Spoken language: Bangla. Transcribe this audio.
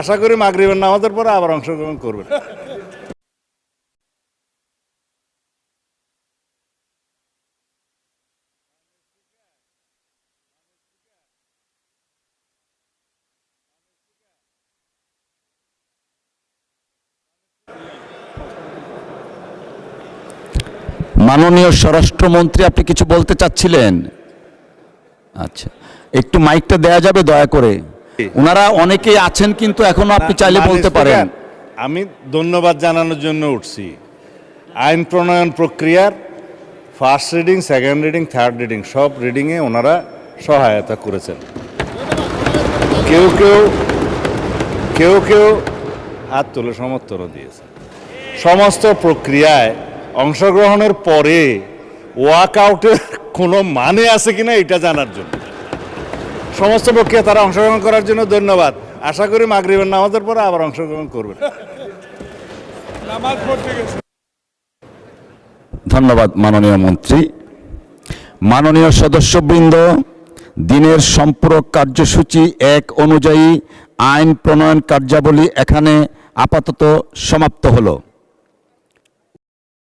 আশা করি মাগরিবের নামাজের পরে আবার অংশগ্রহণ করবেন। মাননীয় স্বরাষ্ট্রমন্ত্রী, আপনি কিছু বলতে চাচ্ছিলেন? আচ্ছা, একটু মাইকটা দেয়া যাবে দয়া করে? ওনারা অনেকেই আছেন কিন্তু এখনো আপনি চাইলে বলতে পারেন। আমি ধন্যবাদ জানানোর জন্য উঠছি। আইন প্রণয়ন প্রক্রিয়ার first reading, second reading, third reading সব রিডিংয়ে ওনারা সহায়তা করেছেন। কেউ কেউ হাত তুলে সমর্থনও দিয়েছে। সমস্ত প্রক্রিয়ায় অংশগ্রহণের পরে ওয়াক আউটের কোনো মানে আছে কিনা এটা জানার জন্য সমস্ত প্রক্রিয়া তারা অংশগ্রহণ করার জন্য ধন্যবাদ। আশা করি মাগরিবের নামাজের পরে আবার অংশগ্রহণ করবেন। ধন্যবাদ মাননীয় মন্ত্রী। মাননীয় সদস্যবৃন্দ, দিনের সম্পূরক কার্যসূচি 1 অনুযায়ী আইন প্রণয়ন কার্যাবলী এখানে আপাতত সমাপ্ত হলো।